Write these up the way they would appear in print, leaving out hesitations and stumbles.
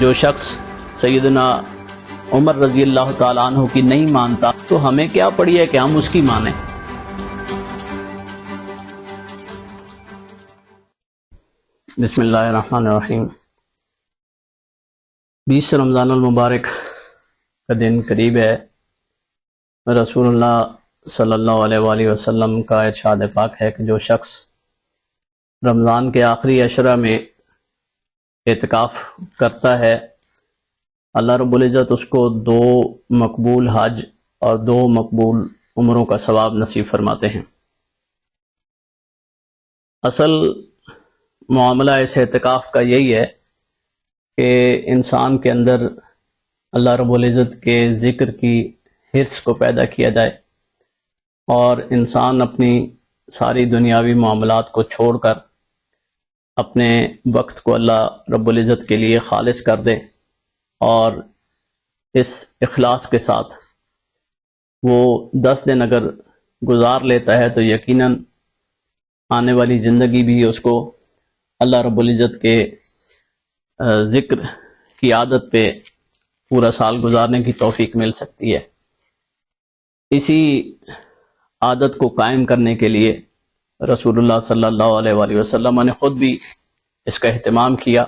جو شخص سیدنا عمر رضی اللہ تعالیٰ عنہ کی نہیں مانتا تو ہمیں کیا پڑی ہے کہ ہم اس کی مانیں۔ بسم اللہ الرحمن الرحیم۔ 20 رمضان المبارک کا دن قریب ہے۔ رسول اللہ صلی اللہ علیہ وآلہ وسلم کا ارشاد پاک ہے کہ جو شخص رمضان کے آخری عشرہ میں اعتکاف کرتا ہے، اللہ رب العزت اس کو 2 مقبول حج اور 2 مقبول عمروں کا ثواب نصیب فرماتے ہیں۔ اصل معاملہ اس اعتکاف کا یہی ہے کہ انسان کے اندر اللہ رب العزت کے ذکر کی حرص کو پیدا کیا جائے اور انسان اپنی ساری دنیاوی معاملات کو چھوڑ کر اپنے وقت کو اللہ رب العزت کے لیے خالص کر دے، اور اس اخلاص کے ساتھ وہ 10 دن اگر گزار لیتا ہے تو یقیناً آنے والی زندگی بھی اس کو اللہ رب العزت کے ذکر کی عادت پہ پورا سال گزارنے کی توفیق مل سکتی ہے۔ اسی عادت کو قائم کرنے کے لیے رسول اللہ صلی اللہ علیہ وآلہ وسلم نے خود بھی اس کا اہتمام کیا،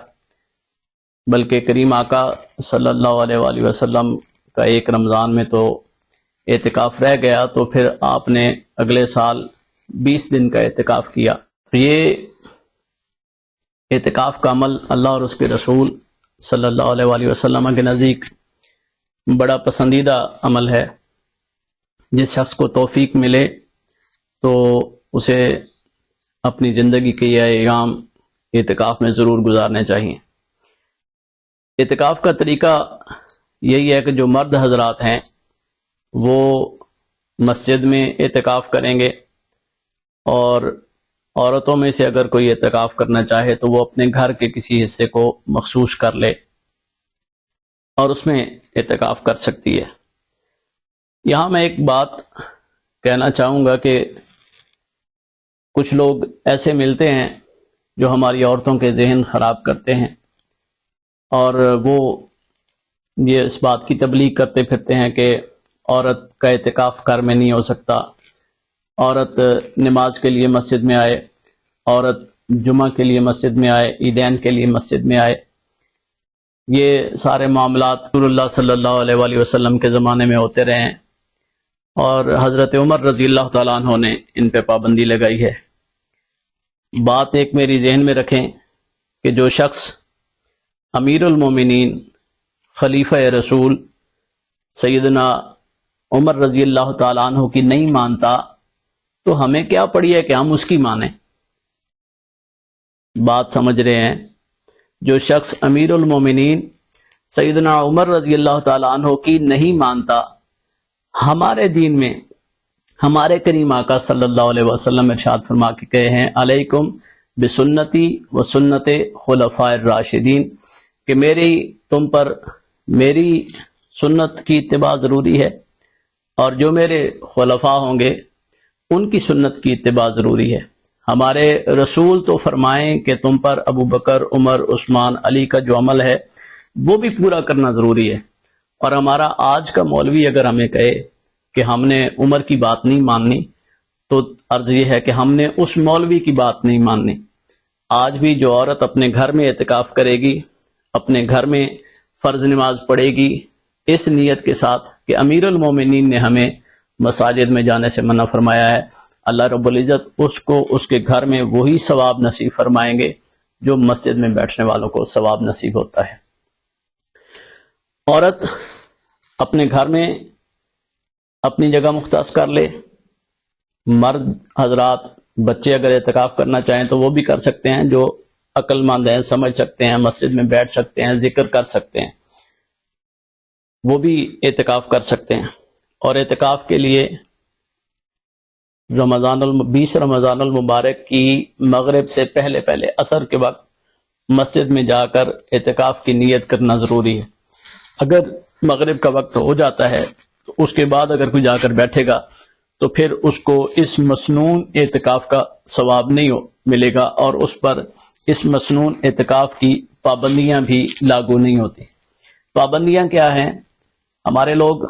بلکہ کریم آقا صلی اللہ علیہ وآلہ وسلم کا ایک رمضان میں تو اعتکاف رہ گیا تو پھر آپ نے اگلے سال 20 دن کا اعتکاف کیا۔ یہ اعتکاف کا عمل اللہ اور اس کے رسول صلی اللہ علیہ وآلہ وسلم کے نزدیک بڑا پسندیدہ عمل ہے۔ جس شخص کو توفیق ملے تو اسے اپنی زندگی کے یہ ایام اعتکاف میں ضرور گزارنے چاہیے۔ اعتکاف کا طریقہ یہی ہے کہ جو مرد حضرات ہیں وہ مسجد میں اعتکاف کریں گے، اور عورتوں میں سے اگر کوئی اعتکاف کرنا چاہے تو وہ اپنے گھر کے کسی حصے کو مخصوص کر لے اور اس میں اعتکاف کر سکتی ہے۔ یہاں میں ایک بات کہنا چاہوں گا کہ کچھ لوگ ایسے ملتے ہیں جو ہماری عورتوں کے ذہن خراب کرتے ہیں، اور وہ یہ اس بات کی تبلیغ کرتے پھرتے ہیں کہ عورت کا اعتکاف گھر میں نہیں ہو سکتا، عورت نماز کے لیے مسجد میں آئے، عورت جمعہ کے لیے مسجد میں آئے، عیدین کے لیے مسجد میں آئے۔ یہ سارے معاملات رسول اللہ صلی اللہ علیہ وآلہ وسلم کے زمانے میں ہوتے رہے ہیں، اور حضرت عمر رضی اللہ تعالیٰ عنہ نے ان پہ پابندی لگائی ہے۔ بات ایک میری ذہن میں رکھیں کہ جو شخص امیر المومنین خلیفہ رسول سیدنا عمر رضی اللہ تعالیٰ عنہ کی نہیں مانتا تو ہمیں کیا پڑی ہے کہ ہم اس کی مانیں۔ بات سمجھ رہے ہیں؟ جو شخص امیر المومنین سیدنا عمر رضی اللہ تعالیٰ عنہ کی نہیں مانتا، ہمارے دین میں ہمارے کریم آقا صلی اللہ علیہ وسلم ارشاد فرما کے کہے ہیں، علیکم بسنتی و سنت خلفاء الراشدین، کہ تم پر میری سنت کی اتباع ضروری ہے، اور جو میرے خلفاء ہوں گے ان کی سنت کی اتباع ضروری ہے۔ ہمارے رسول تو فرمائیں کہ تم پر ابو بکر، عمر، عثمان، علی کا جو عمل ہے وہ بھی پورا کرنا ضروری ہے، اور ہمارا آج کا مولوی اگر ہمیں کہے کہ ہم نے عمر کی بات نہیں ماننی تو عرض یہ ہے کہ ہم نے اس مولوی کی بات نہیں ماننی۔ آج بھی جو عورت اپنے گھر میں اعتکاف کرے گی، اپنے گھر میں فرض نماز پڑھے گی اس نیت کے ساتھ کہ امیر المومنین نے ہمیں مساجد میں جانے سے منع فرمایا ہے، اللہ رب العزت اس کو اس کے گھر میں وہی ثواب نصیب فرمائیں گے جو مسجد میں بیٹھنے والوں کو ثواب نصیب ہوتا ہے۔ عورت اپنے گھر میں اپنی جگہ مختص کر لے، مرد حضرات بچے اگر اعتکاف کرنا چاہیں تو وہ بھی کر سکتے ہیں، جو عقل مند ہیں، سمجھ سکتے ہیں، مسجد میں بیٹھ سکتے ہیں، ذکر کر سکتے ہیں، وہ بھی اعتکاف کر سکتے ہیں۔ اور اعتکاف کے لیے 20 رمضان المبارک کی مغرب سے پہلے عصر کے وقت مسجد میں جا کر اعتکاف کی نیت کرنا ضروری ہے۔ اگر مغرب کا وقت ہو جاتا ہے تو اس کے بعد اگر کوئی جا کر بیٹھے گا تو پھر اس کو اس مسنون اعتکاف کا ثواب نہیں ملے گا، اور اس پر اس مسنون اعتکاف کی پابندیاں بھی لاگو نہیں ہوتی۔ پابندیاں کیا ہیں؟ ہمارے لوگ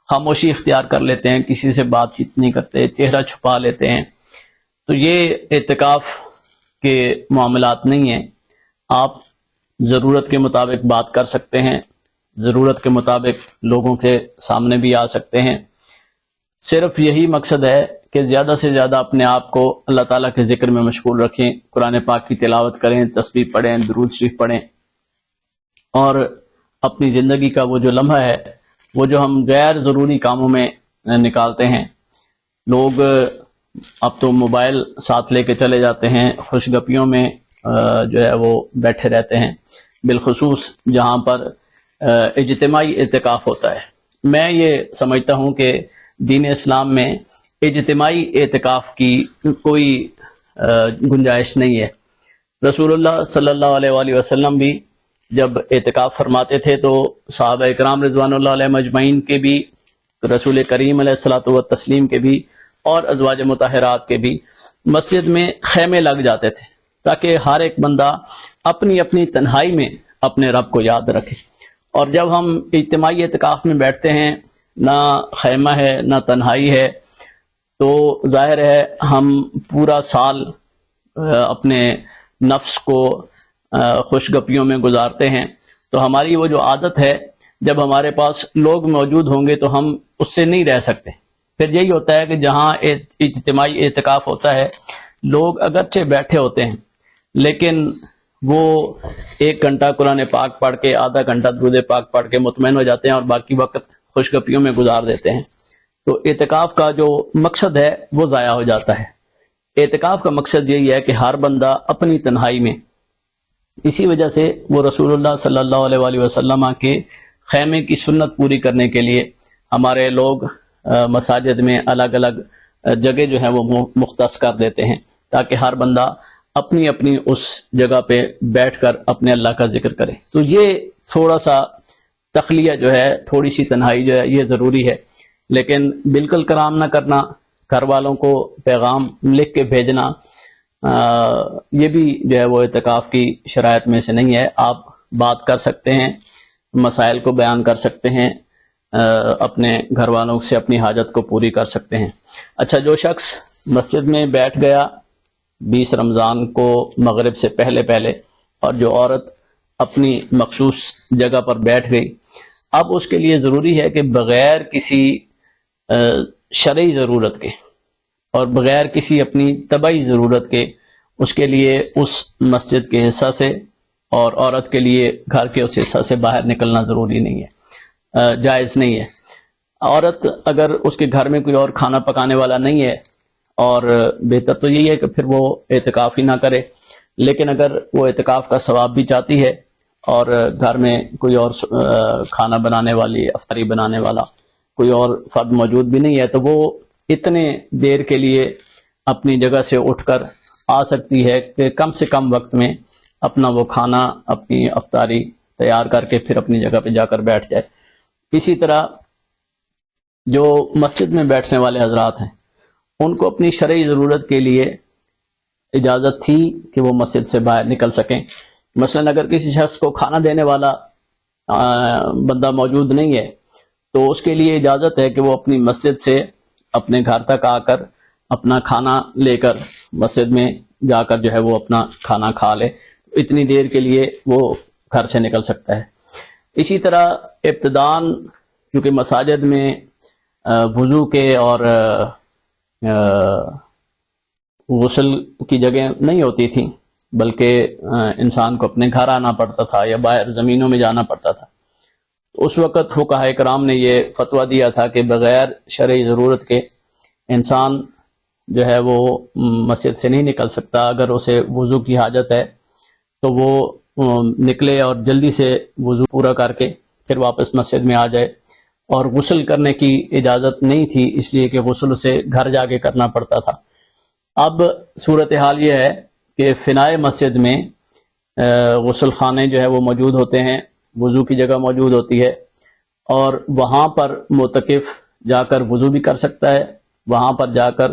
خاموشی اختیار کر لیتے ہیں، کسی سے بات چیت نہیں کرتے، چہرہ چھپا لیتے ہیں، تو یہ اعتکاف کے معاملات نہیں ہیں۔ آپ ضرورت کے مطابق بات کر سکتے ہیں، ضرورت کے مطابق لوگوں کے سامنے بھی آ سکتے ہیں۔ صرف یہی مقصد ہے کہ زیادہ سے زیادہ اپنے آپ کو اللہ تعالیٰ کے ذکر میں مشغول رکھیں، قرآن پاک کی تلاوت کریں، تسبیح پڑھیں، درود شریف پڑھیں، اور اپنی زندگی کا وہ جو لمحہ ہے، وہ جو ہم غیر ضروری کاموں میں نکالتے ہیں، لوگ اب تو موبائل ساتھ لے کے چلے جاتے ہیں، خوش گپیوں میں جو ہے وہ بیٹھے رہتے ہیں، بالخصوص جہاں پر اجتماعی اعتکاف ہوتا ہے۔ میں یہ سمجھتا ہوں کہ دین اسلام میں اجتماعی اعتکاف کی کوئی گنجائش نہیں ہے۔ رسول اللہ صلی اللہ علیہ وآلہ وسلم بھی جب اعتکاف فرماتے تھے تو صحابہ اکرام رضوان اللہ علیہ مجمعین کے بھی، رسول کریم علیہ الصلوۃ والتسلیم کے بھی، اور ازواج مطہرات کے بھی مسجد میں خیمے لگ جاتے تھے تاکہ ہر ایک بندہ اپنی اپنی تنہائی میں اپنے رب کو یاد رکھے۔ اور جب ہم اجتماعی اعتکاف میں بیٹھتے ہیں، نہ خیمہ ہے نہ تنہائی ہے، تو ظاہر ہے ہم پورا سال اپنے نفس کو خوش گپیوں میں گزارتے ہیں، تو ہماری وہ جو عادت ہے، جب ہمارے پاس لوگ موجود ہوں گے تو ہم اس سے نہیں رہ سکتے۔ پھر یہی ہوتا ہے کہ جہاں اجتماعی اعتکاف ہوتا ہے، لوگ اگرچہ بیٹھے ہوتے ہیں لیکن وہ 1 گھنٹہ قرآن پاک پڑھ کے، آدھا گھنٹہ درود پاک پڑھ کے مطمئن ہو جاتے ہیں اور باقی وقت خوش گپیوں میں گزار دیتے ہیں۔ تو اعتکاف کا جو مقصد ہے وہ ضائع ہو جاتا ہے۔ اعتکاف کا مقصد یہی ہے کہ ہر بندہ اپنی تنہائی میں، اسی وجہ سے وہ رسول اللہ صلی اللہ علیہ وآلہ وسلم کے خیمے کی سنت پوری کرنے کے لیے ہمارے لوگ مساجد میں الگ الگ جگہ جو ہے وہ مختص کر دیتے ہیں تاکہ ہر بندہ اپنی اپنی اس جگہ پہ بیٹھ کر اپنے اللہ کا ذکر کرے۔ تو یہ تھوڑا سا تخلیہ جو ہے، تھوڑی سی تنہائی جو ہے، یہ ضروری ہے، لیکن بالکل کرام نہ کرنا، گھر والوں کو پیغام لکھ کے بھیجنا، یہ بھی جو ہے وہ اعتکاف کی شرائط میں سے نہیں ہے۔ آپ بات کر سکتے ہیں، مسائل کو بیان کر سکتے ہیں، اپنے گھر والوں سے اپنی حاجت کو پوری کر سکتے ہیں۔ اچھا، جو شخص مسجد میں بیٹھ گیا 20 رمضان کو مغرب سے پہلے، اور جو عورت اپنی مخصوص جگہ پر بیٹھ گئی، اب اس کے لیے ضروری ہے کہ بغیر کسی شرعی ضرورت کے اور بغیر کسی اپنی طبعی ضرورت کے اس کے لیے اس مسجد کے حصہ سے، اور عورت کے لیے گھر کے اس حصہ سے باہر نکلنا ضروری نہیں ہے، جائز نہیں ہے۔ عورت اگر اس کے گھر میں کوئی اور کھانا پکانے والا نہیں ہے، اور بہتر تو یہی ہے کہ پھر وہ اعتکاف ہی نہ کرے، لیکن اگر وہ اعتکاف کا ثواب بھی چاہتی ہے اور گھر میں کوئی اور کھانا بنانے والی، افطاری بنانے والا کوئی اور فرد موجود بھی نہیں ہے، تو وہ اتنے دیر کے لیے اپنی جگہ سے اٹھ کر آ سکتی ہے کہ کم سے کم وقت میں اپنا وہ کھانا، اپنی افطاری تیار کر کے پھر اپنی جگہ پہ جا کر بیٹھ جائے۔ اسی طرح جو مسجد میں بیٹھنے والے حضرات ہیں، ان کو اپنی شرعی ضرورت کے لیے اجازت تھی کہ وہ مسجد سے باہر نکل سکیں۔ مثلا اگر کسی شخص کو کھانا دینے والا بندہ موجود نہیں ہے تو اس کے لیے اجازت ہے کہ وہ اپنی مسجد سے اپنے گھر تک آ کر اپنا کھانا لے کر مسجد میں جا کر جو ہے وہ اپنا کھانا کھا لے، اتنی دیر کے لیے وہ گھر سے نکل سکتا ہے۔ اسی طرح ابتداً کیونکہ مساجد میں وضو کے اور غسل کی جگہ نہیں ہوتی تھی، بلکہ انسان کو اپنے گھر آنا پڑتا تھا یا باہر زمینوں میں جانا پڑتا تھا، اس وقت فقہاء کرام نے یہ فتویٰ دیا تھا کہ بغیر شرعی ضرورت کے انسان جو ہے وہ مسجد سے نہیں نکل سکتا۔ اگر اسے وضو کی حاجت ہے تو وہ نکلے اور جلدی سے وضو پورا کر کے پھر واپس مسجد میں آ جائے، اور غسل کرنے کی اجازت نہیں تھی، اس لیے کہ غسل اسے گھر جا کے کرنا پڑتا تھا۔ اب صورتحال یہ ہے کہ فنائے مسجد میں غسل خانے جو ہے وہ موجود ہوتے ہیں، وضو کی جگہ موجود ہوتی ہے، اور وہاں پر معتکف جا کر وضو بھی کر سکتا ہے، وہاں پر جا کر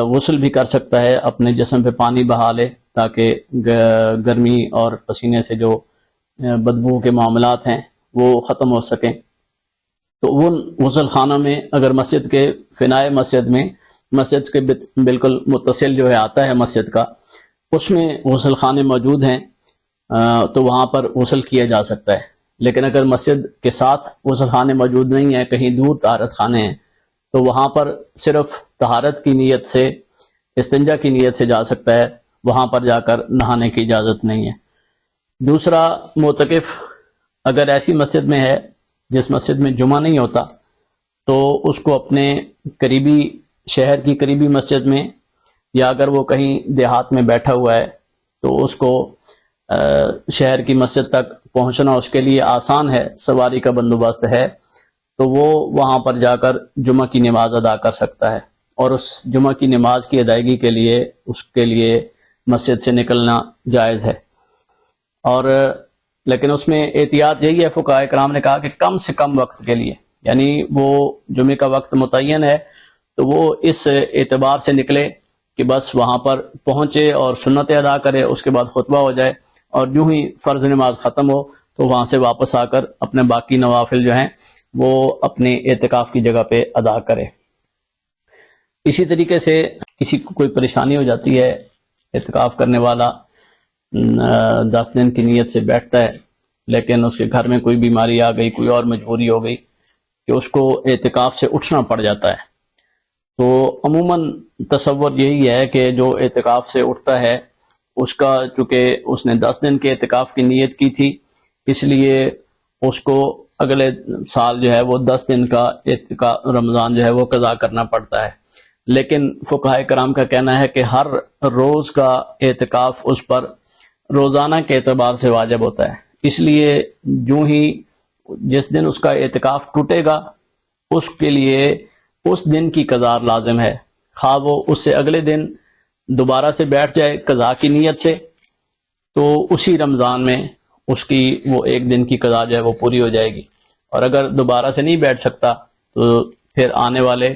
غسل بھی کر سکتا ہے، اپنے جسم پہ پانی بہا لے تاکہ گرمی اور پسینے سے جو بدبو کے معاملات ہیں وہ ختم ہو سکیں۔ تو وہ غسل خانہ میں اگر مسجد کے فنائے مسجد میں، مسجد کے بالکل متصل جو ہے آتا ہے مسجد کا، اس میں غسل خانے موجود ہیں تو وہاں پر غسل کیا جا سکتا ہے۔ لیکن اگر مسجد کے ساتھ غسل خانے موجود نہیں ہیں، کہیں دور طہارت خانے ہیں، تو وہاں پر صرف طہارت کی نیت سے، استنجا کی نیت سے جا سکتا ہے، وہاں پر جا کر نہانے کی اجازت نہیں ہے۔ دوسرا، معتکف اگر ایسی مسجد میں ہے جس مسجد میں جمعہ نہیں ہوتا، تو اس کو اپنے قریبی شہر کی قریبی مسجد میں، یا اگر وہ کہیں دیہات میں بیٹھا ہوا ہے تو اس کو شہر کی مسجد تک پہنچنا اس کے لیے آسان ہے، سواری کا بندوبست ہے، تو وہ وہاں پر جا کر جمعہ کی نماز ادا کر سکتا ہے، اور اس جمعہ کی نماز کی ادائیگی کے لیے اس کے لیے مسجد سے نکلنا جائز ہے۔ اور لیکن اس میں احتیاط یہی ہے، فقہاء کرام نے کہا کہ کم سے کم وقت کے لیے، یعنی وہ جمعے کا وقت متعین ہے تو وہ اس اعتبار سے نکلے کہ بس وہاں پر پہنچے اور سنتیں ادا کرے، اس کے بعد خطبہ ہو جائے، اور جو ہی فرض نماز ختم ہو تو وہاں سے واپس آ کر اپنے باقی نوافل جو ہیں وہ اپنے اعتکاف کی جگہ پہ ادا کرے۔ اسی طریقے سے کسی کو کوئی پریشانی ہو جاتی ہے، اعتکاف کرنے والا 10 دن کی نیت سے بیٹھتا ہے، لیکن اس کے گھر میں کوئی بیماری آ گئی، کوئی اور مجبوری ہو گئی کہ اس کو اعتکاف سے اٹھنا پڑ جاتا ہے، تو عموماً تصور یہی ہے کہ جو اعتکاف سے اٹھتا ہے اس کا، چونکہ اس نے 10 دن کے اعتکاف کی نیت کی تھی، اس لیے اس کو اگلے سال جو ہے وہ 10 دن کا اعتکاف رمضان جو ہے وہ قضا کرنا پڑتا ہے۔ لیکن فقہاء کرام کا کہنا ہے کہ ہر روز کا اعتکاف اس پر روزانہ کے اعتبار سے واجب ہوتا ہے، اس لیے جو ہی جس دن اس کا اعتکاف ٹوٹے گا اس کے لیے اس دن کی قضا لازم ہے، خواہ وہ اس سے اگلے دن دوبارہ سے بیٹھ جائے قضا کی نیت سے، تو اسی رمضان میں اس کی وہ ایک دن کی قضا جو ہے وہ پوری ہو جائے گی، اور اگر دوبارہ سے نہیں بیٹھ سکتا تو پھر آنے والے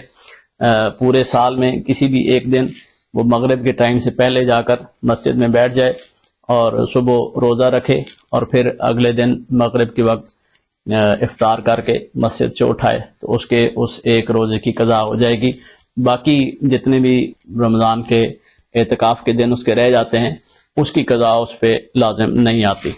پورے سال میں کسی بھی ایک دن وہ مغرب کے ٹائم سے پہلے جا کر مسجد میں بیٹھ جائے اور صبح روزہ رکھے، اور پھر اگلے دن مغرب کے وقت افطار کر کے مسجد سے اٹھائے، تو اس کے اس ایک روزے کی قضا ہو جائے گی۔ باقی جتنے بھی رمضان کے اعتکاف کے دن اس کے رہ جاتے ہیں اس کی قضا اس پہ لازم نہیں آتی۔